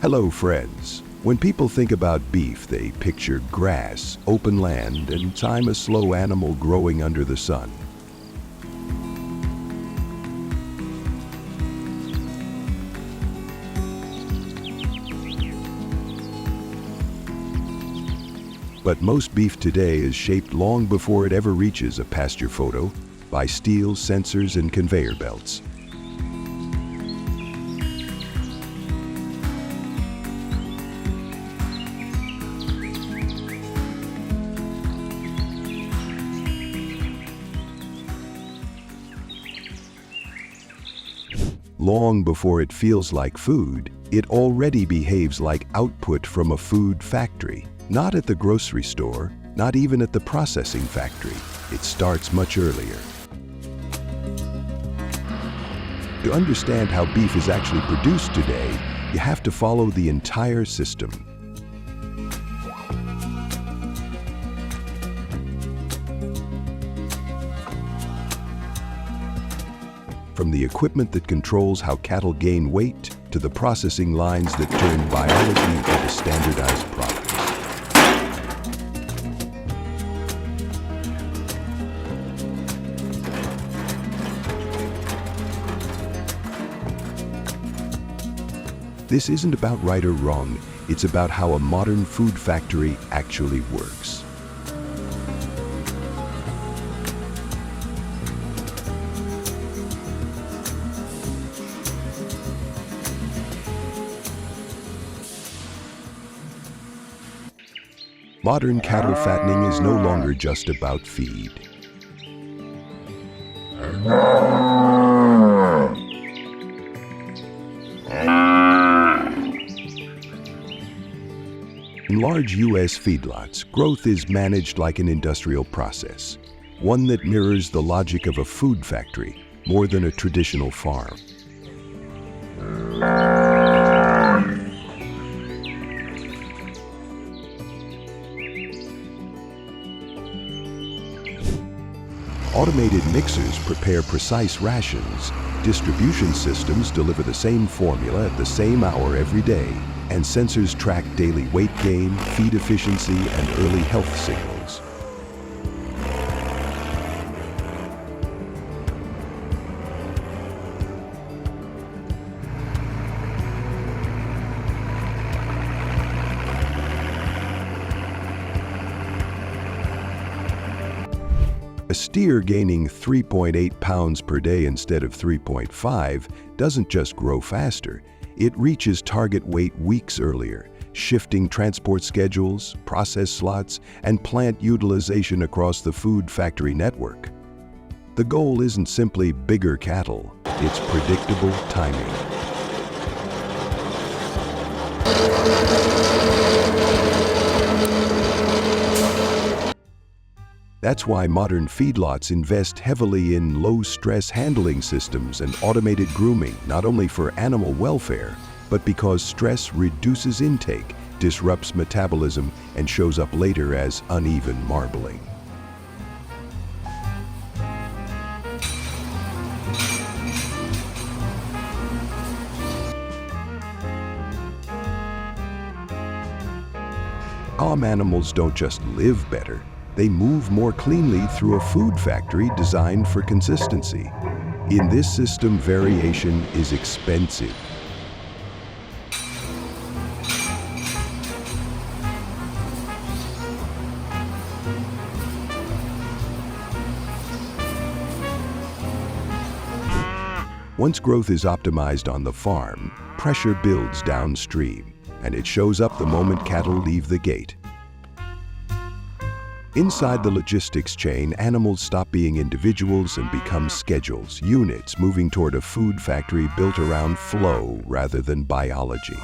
Hello, friends. When people think about beef, they picture grass, open land, and time a slow animal growing under the sun. But most beef today is shaped long before it ever reaches a pasture photo by steel sensors and conveyor belts. Long before it feels like food, it already behaves like output from a food factory. Not at the grocery store, not even at the processing factory. It starts much earlier. To understand how beef is actually produced today, you have to follow the entire system. From the equipment that controls how cattle gain weight to the processing lines that turn biology into standardized products. This isn't about right or wrong, it's about how a modern food factory actually works. Modern cattle fattening is no longer just about feed. In large U.S. feedlots, growth is managed like an industrial process, one that mirrors the logic of a food factory more than a traditional farm. Automated mixers prepare precise rations, distribution systems deliver the same formula at the same hour every day, and sensors track daily weight gain, feed efficiency, and early health signals. A steer gaining 3.8 pounds per day instead of 3.5 doesn't just grow faster, it reaches target weight weeks earlier, shifting transport schedules, process slots, and plant utilization across the food factory network. The goal isn't simply bigger cattle, it's predictable timing. That's why modern feedlots invest heavily in low-stress handling systems and automated grooming, not only for animal welfare, but because stress reduces intake, disrupts metabolism, and shows up later as uneven marbling. Calm animals don't just live better, they move more cleanly through a food factory designed for consistency. In this system, variation is expensive. Once growth is optimized on the farm, pressure builds downstream, and it shows up the moment cattle leave the gate. Inside the logistics chain, animals stop being individuals and become schedules, units moving toward a food factory built around flow rather than biology.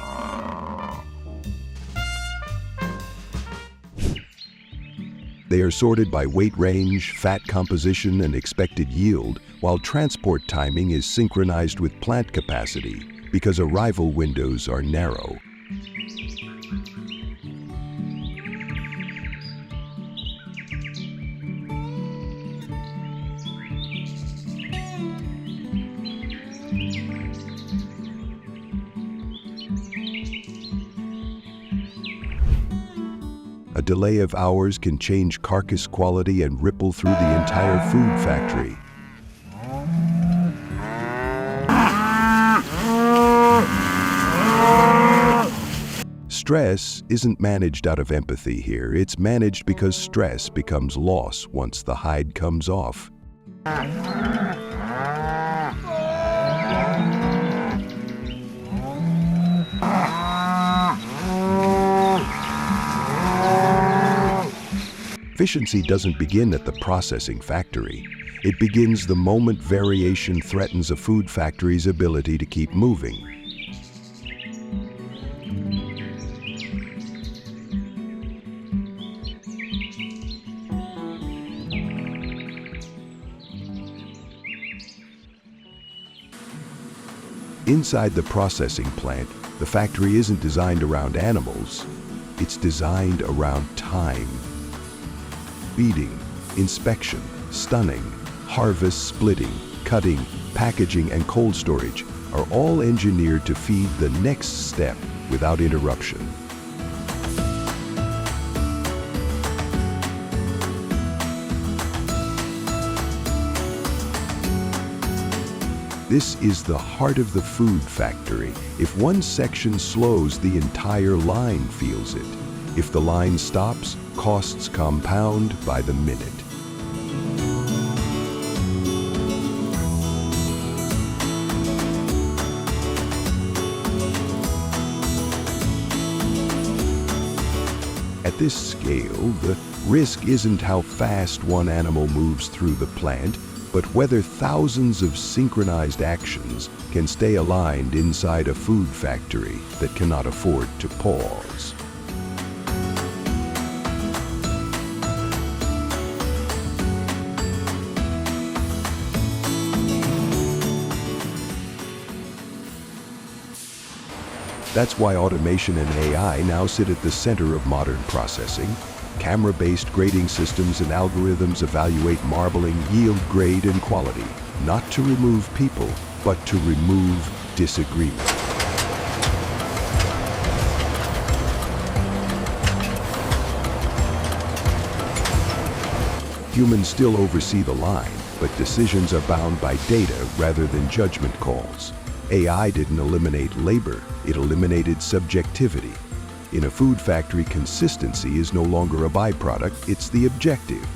They are sorted by weight range, fat composition, and expected yield, while transport timing is synchronized with plant capacity because arrival windows are narrow. A delay of hours can change carcass quality and ripple through the entire food factory. Stress isn't managed out of empathy here. It's managed because stress becomes loss once the hide comes off. Efficiency doesn't begin at the processing factory. It begins the moment variation threatens a food factory's ability to keep moving. Inside the processing plant, the factory isn't designed around animals. It's designed around time. Feeding, inspection, stunning, harvest, splitting, cutting, packaging, and cold storage are all engineered to feed the next step without interruption. This is the heart of the food factory. If one section slows, the entire line feels it. If the line stops, costs compound by the minute. At this scale, the risk isn't how fast one animal moves through the plant, but whether thousands of synchronized actions can stay aligned inside a food factory that cannot afford to pause. That's why automation and AI now sit at the center of modern processing. Camera-based grading systems and algorithms evaluate marbling, yield, grade, and quality, not to remove people, but to remove disagreement. Humans still oversee the line, but decisions are bound by data rather than judgment calls. AI didn't eliminate labor, it eliminated subjectivity. In a food factory, consistency is no longer a byproduct, it's the objective.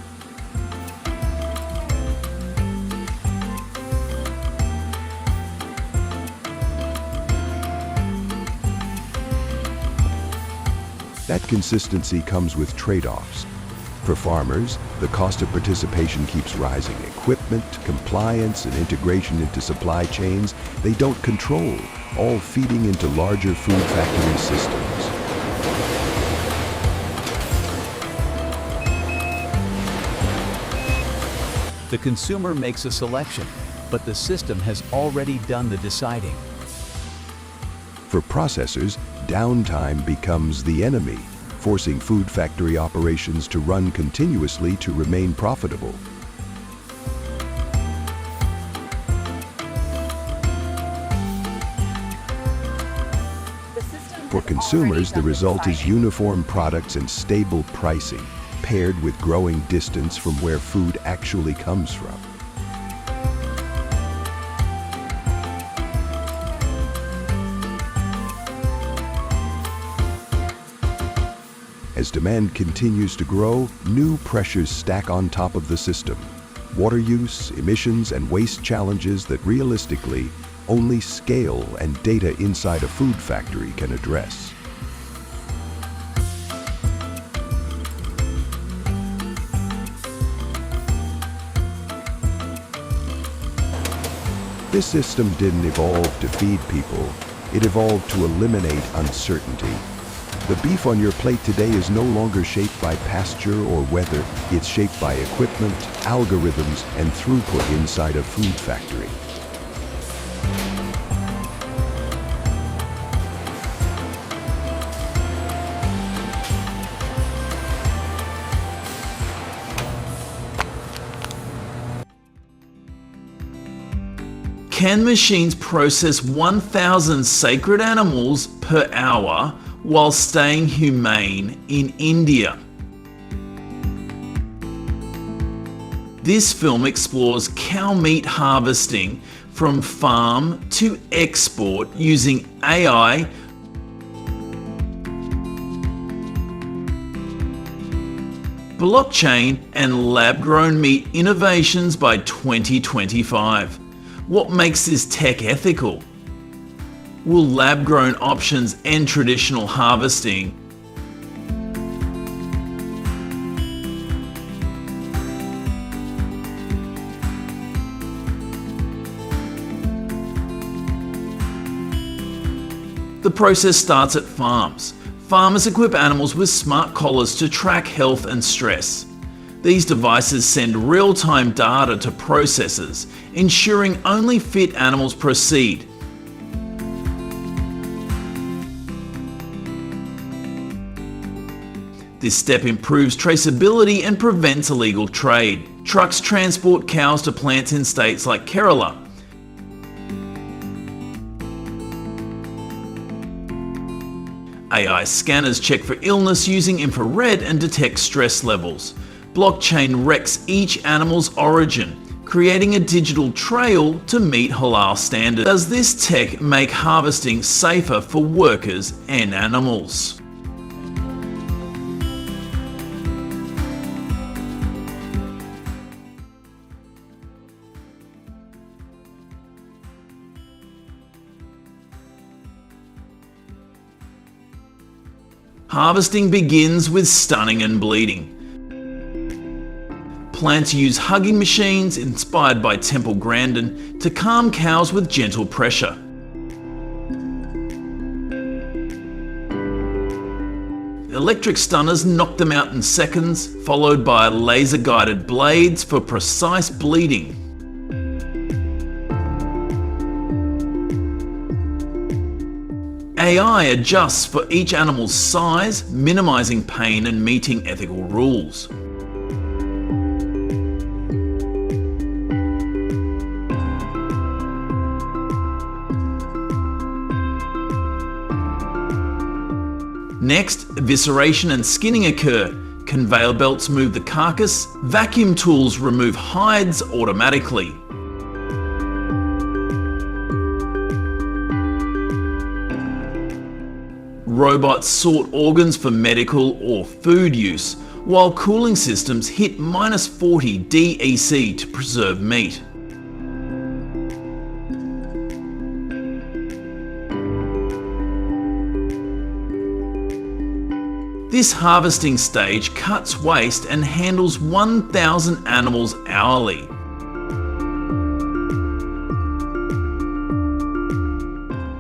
That consistency comes with trade-offs. For farmers, the cost of participation keeps rising. Equipment, compliance, and integration into supply chains they don't control, all feeding into larger food factory systems. The consumer makes a selection, but the system has already done the deciding. For processors, downtime becomes the enemy, forcing food factory operations to run continuously to remain profitable. For consumers, the result is uniform products and stable pricing, paired with growing distance from where food actually comes from. As demand continues to grow, new pressures stack on top of the system. Water use, emissions, and waste challenges that realistically only scale and data inside a food factory can address. This system didn't evolve to feed people, it evolved to eliminate uncertainty. The beef on your plate today is no longer shaped by pasture or weather, it's shaped by equipment, algorithms, and throughput inside a food factory. Can machines process 1,000 sacred animals per hour while staying humane in India? This film explores cow meat harvesting from farm to export using AI, blockchain, and lab-grown meat innovations by 2025. What makes this tech ethical? Will lab-grown options end traditional harvesting? The process starts at farms. Farmers equip animals with smart collars to track health and stress. These devices send real-time data to processors, ensuring only fit animals proceed. This step improves traceability and prevents illegal trade. Trucks transport cows to plants in states like Kerala. AI scanners check for illness using infrared and detect stress levels. Blockchain recs each animal's origin, creating a digital trail to meet halal standards. Does this tech make harvesting safer for workers and animals? Harvesting begins with stunning and bleeding. Plants use hugging machines inspired by Temple Grandin to calm cows with gentle pressure. Electric stunners knock them out in seconds, followed by laser-guided blades for precise bleeding. AI adjusts for each animal's size, minimizing pain and meeting ethical rules. Next, evisceration and skinning occur. Conveyor belts move the carcass, vacuum tools remove hides automatically. Robots sort organs for medical or food use, while cooling systems hit -40 DEC to preserve meat. This harvesting stage cuts waste and handles 1,000 animals hourly.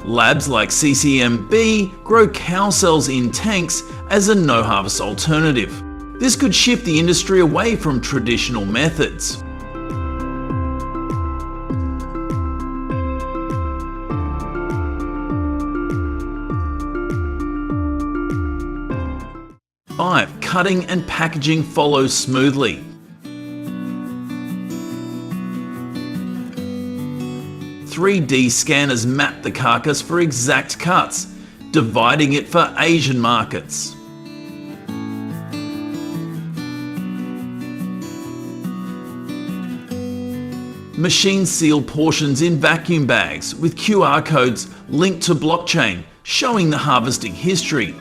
Labs like CCMB grow cow cells in tanks as a no-harvest alternative. This could shift the industry away from traditional methods. Cutting and packaging follows smoothly. 3D scanners map the carcass for exact cuts, dividing it for Asian markets. Machines seal portions in vacuum bags with QR codes linked to blockchain, showing the harvesting history.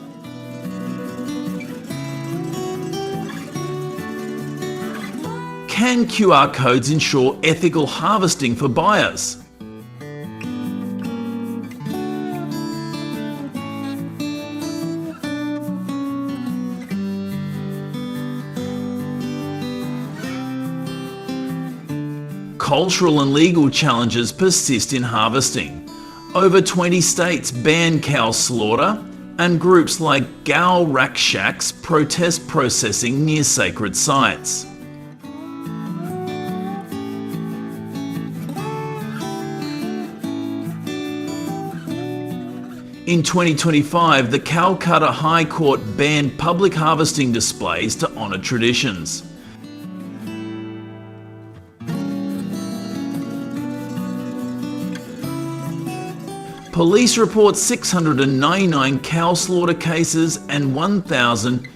Can QR codes ensure ethical harvesting for buyers? Cultural and legal challenges persist in harvesting. Over 20 states ban cow slaughter, and groups like Gal Rakshaks protest processing near sacred sites. In 2025, the Calcutta High Court banned public harvesting displays to honour traditions. Police report 699 cow slaughter cases and 1,000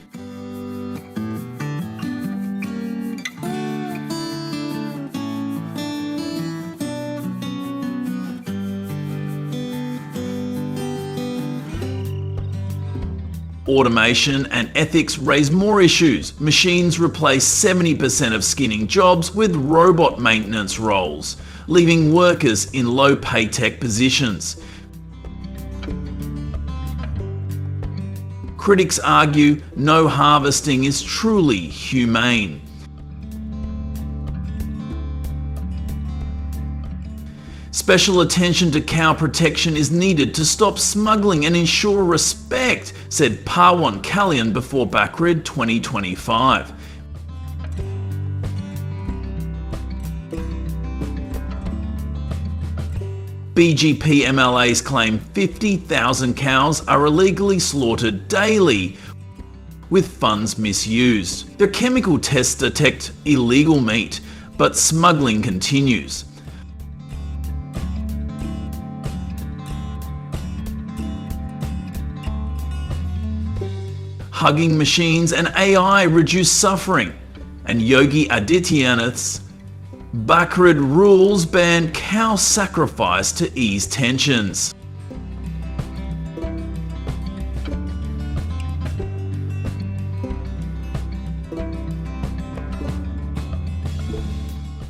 Automation and ethics raise more issues. Machines replace 70% of skinning jobs with robot maintenance roles, leaving workers in low pay-tech positions. Critics argue no harvesting is truly humane. Special attention to cow protection is needed to stop smuggling and ensure respect, said Pawan Kalyan before Bacrid 2025. BGP MLAs claim 50,000 cows are illegally slaughtered daily, with funds misused. Their chemical tests detect illegal meat, but smuggling continues. Hugging machines and AI reduce suffering, and Yogi Adityanath's Bacrid rules ban cow sacrifice to ease tensions.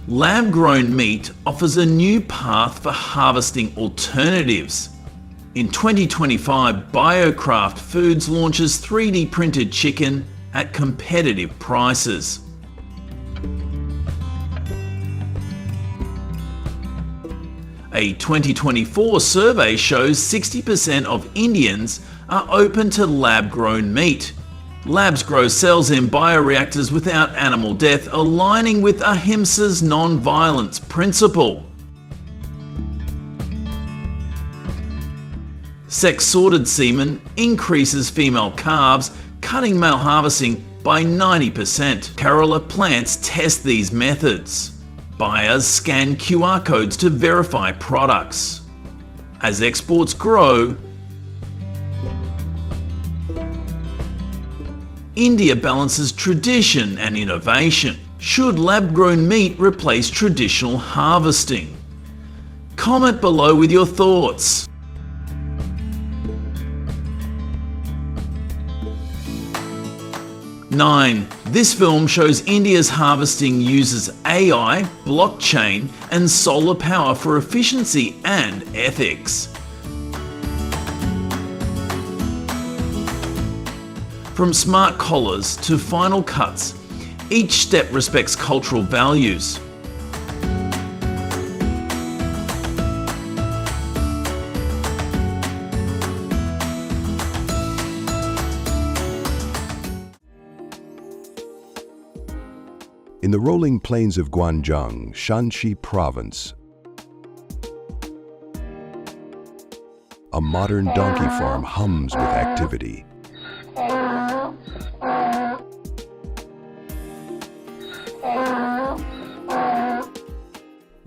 Lab-grown meat offers a new path for harvesting alternatives. In 2025, BioCraft Foods launches 3D printed chicken at competitive prices. A 2024 survey shows 60% of Indians are open to lab-grown meat. Labs grow cells in bioreactors without animal death, aligning with Ahimsa's non-violence principle. Sex-sorted semen increases female calves, cutting male harvesting by 90%. Kerala plants test these methods. Buyers scan QR codes to verify products. As exports grow, India balances tradition and innovation. Should lab-grown meat replace traditional harvesting? Comment below with your thoughts. 9. This film shows India's harvesting uses AI, blockchain, and solar power for efficiency and ethics. From smart collars to final cuts, each step respects cultural values. In the rolling plains of Guangzhou, Shanxi Province, a modern donkey farm hums with activity.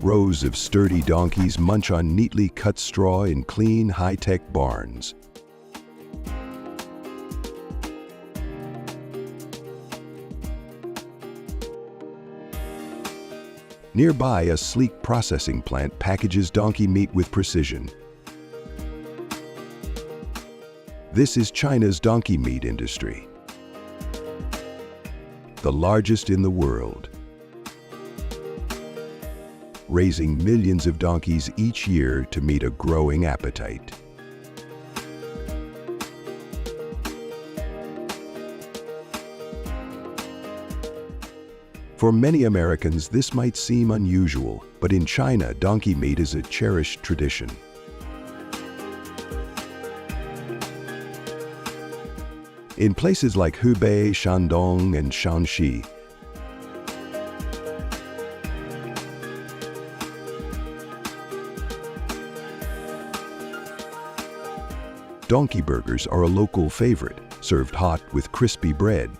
Rows of sturdy donkeys munch on neatly cut straw in clean, high-tech barns. Nearby, a sleek processing plant packages donkey meat with precision. This is China's donkey meat industry, the largest in the world, raising millions of donkeys each year to meet a growing appetite. For many Americans, this might seem unusual, but in China, donkey meat is a cherished tradition. In places like Hubei, Shandong, and Shanxi, donkey burgers are a local favorite, served hot with crispy bread.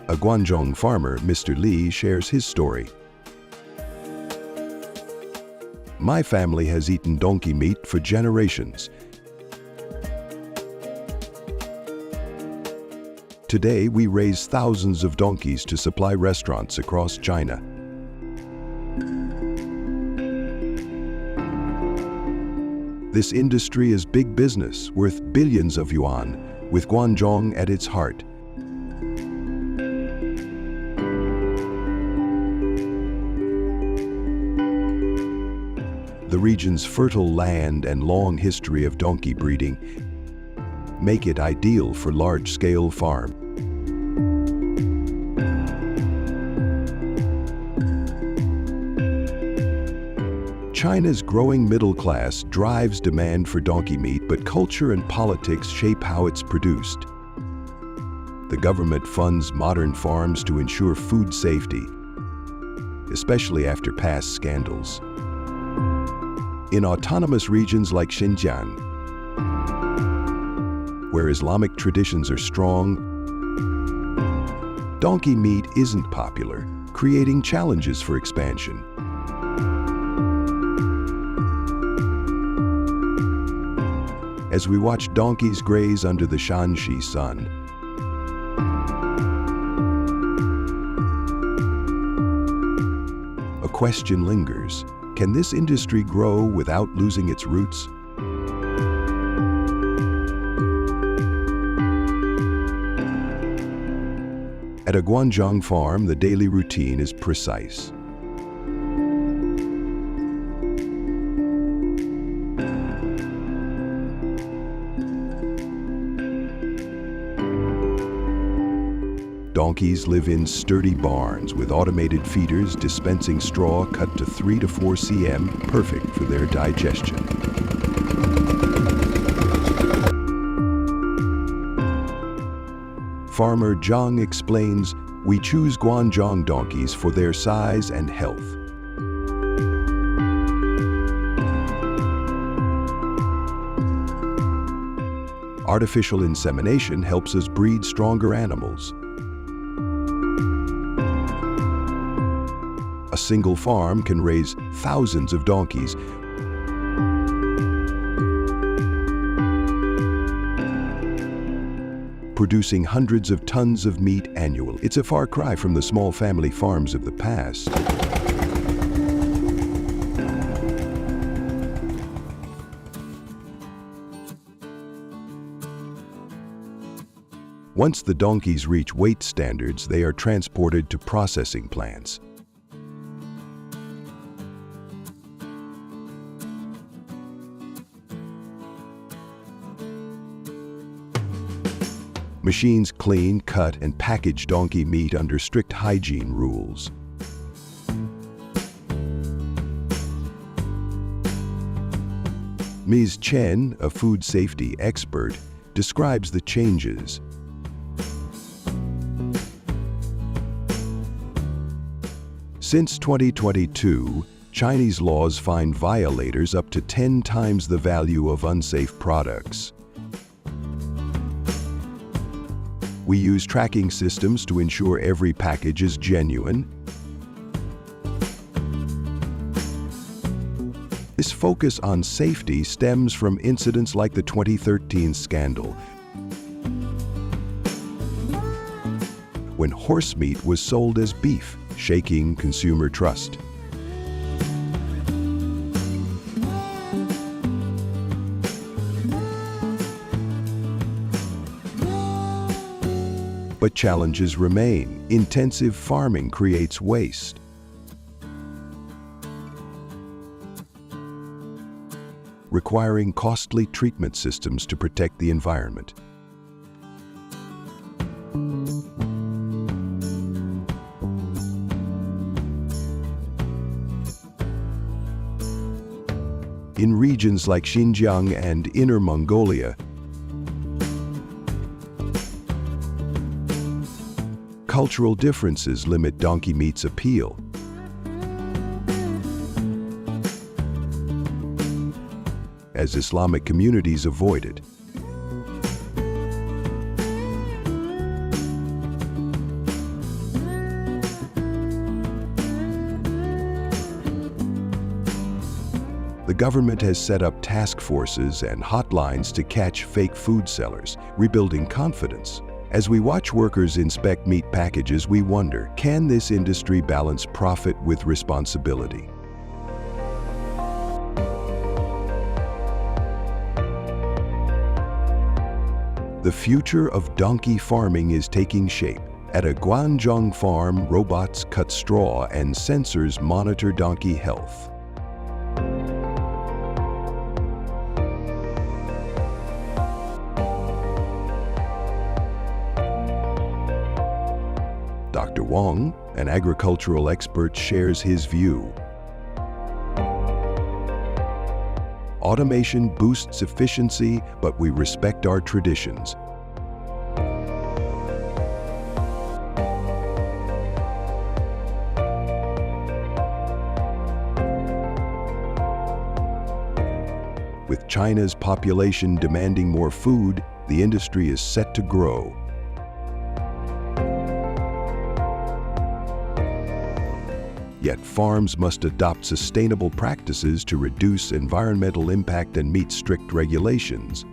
A Guangzhou farmer, Mr. Li, shares his story. My family has eaten donkey meat for generations. Today, we raise thousands of donkeys to supply restaurants across China. This industry is big business, worth billions of yuan, with Guangdong at its heart. The region's fertile land and long history of donkey breeding make it ideal for large-scale farm. China's growing middle class drives demand for donkey meat, but culture and politics shape how it's produced. The government funds modern farms to ensure food safety, especially after past scandals. In autonomous regions like Xinjiang, where Islamic traditions are strong, donkey meat isn't popular, creating challenges for expansion. As we watch donkeys graze under the Shanxi sun, a question lingers. Can this industry grow without losing its roots? At a Guangdong farm, the daily routine is precise. Donkeys live in sturdy barns with automated feeders dispensing straw cut to 3 to 4 cm, perfect for their digestion. Farmer Zhang explains, "We choose Guangdong donkeys for their size and health." Artificial insemination helps us breed stronger animals. A single farm can raise thousands of donkeys, producing hundreds of tons of meat annually. It's a far cry from the small family farms of the past. Once the donkeys reach weight standards, they are transported to processing plants. Machines clean, cut, and package donkey meat under strict hygiene rules. Ms. Chen, a food safety expert, describes the changes. Since 2022, Chinese laws fine violators up to 10 times the value of unsafe products. We use tracking systems to ensure every package is genuine. This focus on safety stems from incidents like the 2013 scandal, when horse meat was sold as beef, shaking consumer trust. But challenges remain. Intensive farming creates waste. Requiring costly treatment systems to protect the environment. In regions like Xinjiang and Inner Mongolia, cultural differences limit donkey meat's appeal. As Islamic communities avoid it. The government has set up task forces and hotlines to catch fake food sellers, rebuilding confidence. As we watch workers inspect meat packages, we wonder, can this industry balance profit with responsibility? The future of donkey farming is taking shape. At a Guangzhou farm, robots cut straw and sensors monitor donkey health. Dr. Wang, an agricultural expert, shares his view. Automation boosts efficiency, but we respect our traditions. With China's population demanding more food, the industry is set to grow. Yet farms must adopt sustainable practices to reduce environmental impact and meet strict regulations.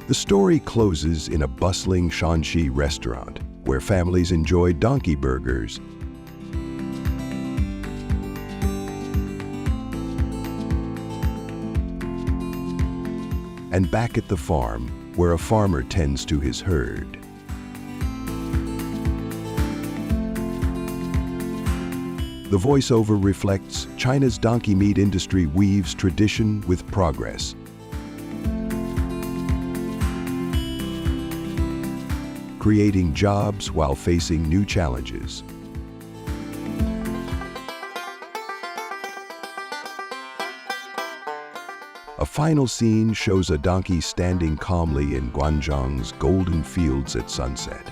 The story closes in a bustling Shanxi restaurant, where families enjoy donkey burgers. And back at the farm, where a farmer tends to his herd. The voiceover reflects China's donkey meat industry weaves tradition with progress. Creating jobs while facing new challenges. A final scene shows a donkey standing calmly in Guangzhou's golden fields at sunset.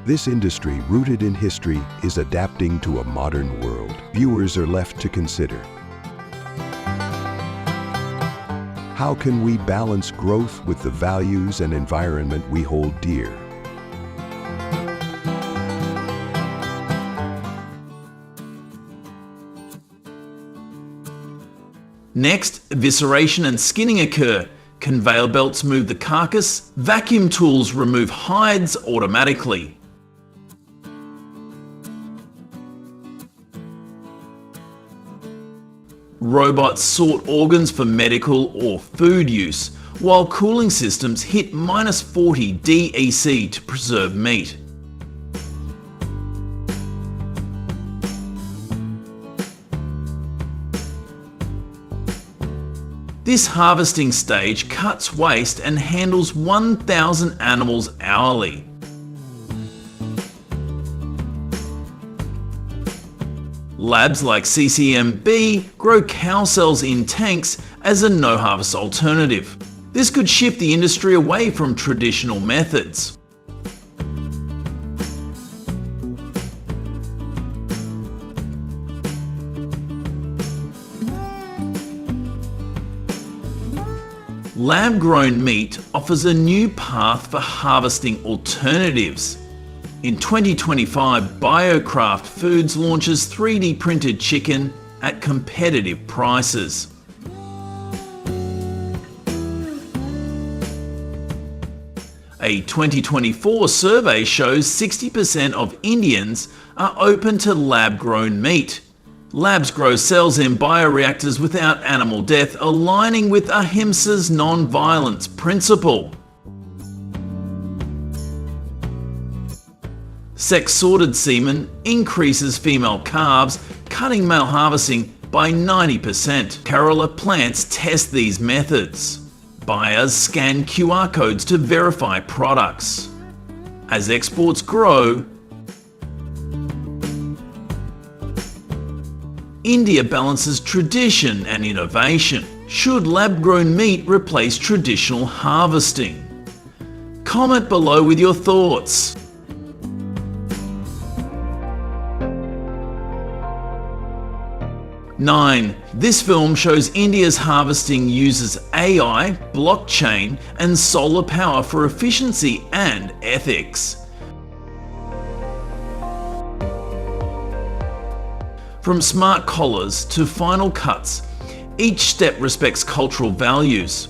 This industry, rooted in history, is adapting to a modern world. Viewers are left to consider. How can we balance growth with the values and environment we hold dear? Next, evisceration and skinning occur. Conveyor belts move the carcass, vacuum tools remove hides automatically. Robots sort organs for medical or food use, while cooling systems hit -40 DEC to preserve meat. This harvesting stage cuts waste and handles 1,000 animals hourly. Labs like CCMB grow cow cells in tanks as a no-harvest alternative. This could shift the industry away from traditional methods. Lab-grown meat offers a new path for harvesting alternatives. In 2025, BioCraft Foods launches 3D printed chicken at competitive prices. A 2024 survey shows 60% of Indians are open to lab-grown meat. Labs grow cells in bioreactors without animal death, aligning with Ahimsa's non-violence principle. Sex-sorted semen increases female calves, cutting male harvesting by 90%. Kerala plants test these methods. Buyers scan QR codes to verify products. As exports grow, India balances tradition and innovation. Should lab-grown meat replace traditional harvesting? Comment below with your thoughts. Nine. This film shows India's harvesting uses AI, blockchain, and solar power for efficiency and ethics. From smart collars to final cuts, each step respects cultural values.